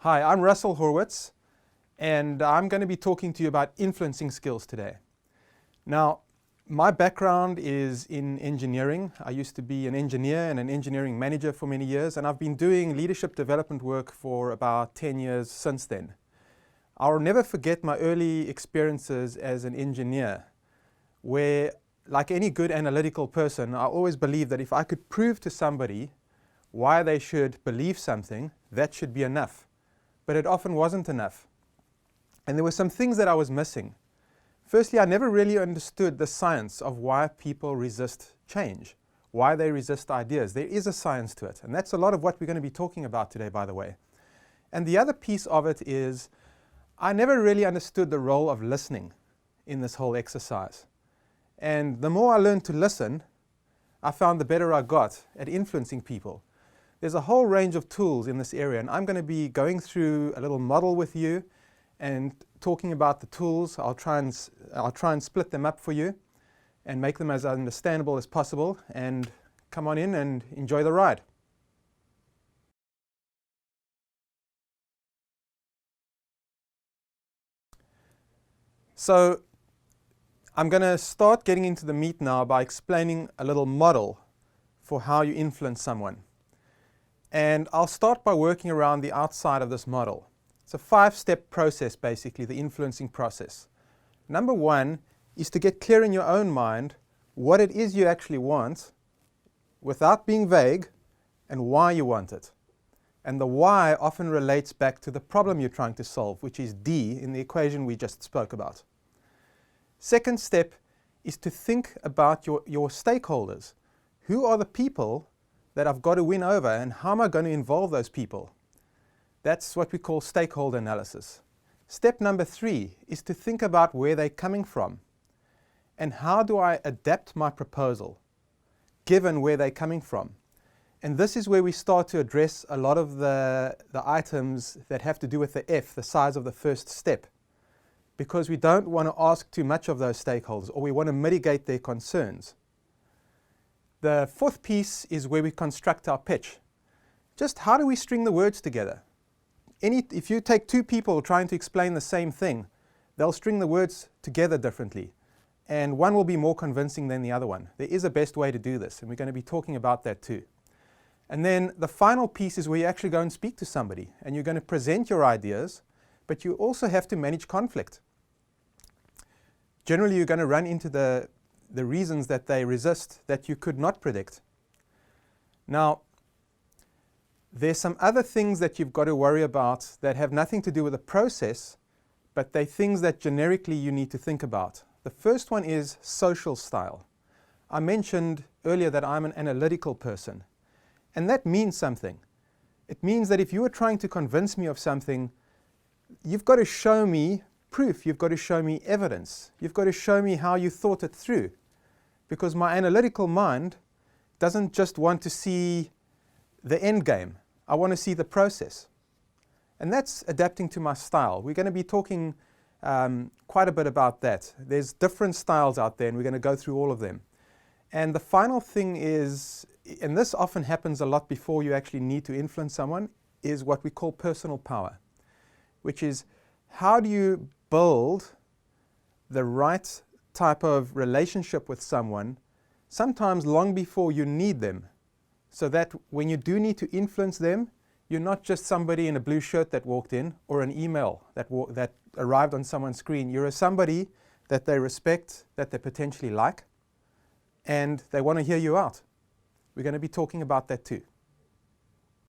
Hi, I'm Russell Horwitz, and I'm going to be talking to you about influencing skills today. Now, my background is in engineering. I used to be an engineer and an engineering manager for many years, and I've been doing leadership development work for about 10 years since then. I'll never forget my early experiences as an engineer, where, like any good analytical person, I always believed that if I could prove to somebody why they should believe something, that should be enough. But it often wasn't enough. And there were some things that I was missing. Firstly, I never really understood the science of why people resist change, why they resist ideas. There is a science to it, and that's a lot of what we're going to be talking about today, by the way. And the other piece of it is I never really understood the role of listening in this whole exercise. And the more I learned to listen, I found the better I got at influencing people. There's a whole range of tools in this area, and I'm going to be going through a little model with you and talking about the tools. I'll try and split them up for you and make them as understandable as possible, and come on in and enjoy the ride. So I'm going to start getting into the meat now by explaining a little model for how you influence someone. And I'll start by working around the outside of this model. It's a 5-step process, basically, the influencing process. Number 1 is to get clear in your own mind what it is you actually want without being vague, and why you want it. And the why often relates back to the problem you're trying to solve, which is D in the equation we just spoke about. Second step is to think about your stakeholders. Who are the people that I've got to win over, and how am I going to involve those people? That's what we call stakeholder analysis. Step number 3 is to think about where they're coming from, and how do I adapt my proposal given where they're coming from. And this is where we start to address a lot of the items that have to do with the F, the size of the first step, because we don't want to ask too much of those stakeholders, or we want to mitigate their concerns. The 4th piece is where we construct our pitch. Just how do we string the words together? If you take 2 people trying to explain the same thing, they'll string the words together differently, and one will be more convincing than the other one. There is a best way to do this, and we're going to be talking about that too. And then the final piece is where you actually go and speak to somebody, and you're going to present your ideas, but you also have to manage conflict. Generally, you're going to run into the reasons that they resist that you could not predict. Now, there's some other things that you've got to worry about that have nothing to do with the process, but they're things that generically you need to think about. The first one is social style. I mentioned earlier that I'm an analytical person, and that means something. It means that if you are trying to convince me of something, you've got to show me proof, you've got to show me evidence, you've got to show me how you thought it through. Because my analytical mind doesn't just want to see the end game. I want to see the process. And that's adapting to my style. We're going to be talking quite a bit about that. There's different styles out there, and we're going to go through all of them. And the final thing is, and this often happens a lot before you actually need to influence someone, is what we call personal power, which is how do you build the right type of relationship with someone, sometimes long before you need them, so that when you do need to influence them, you're not just somebody in a blue shirt that walked in, or an email that arrived on someone's screen. You're somebody that they respect, that they potentially like, and they want to hear you out. We're going to be talking about that too.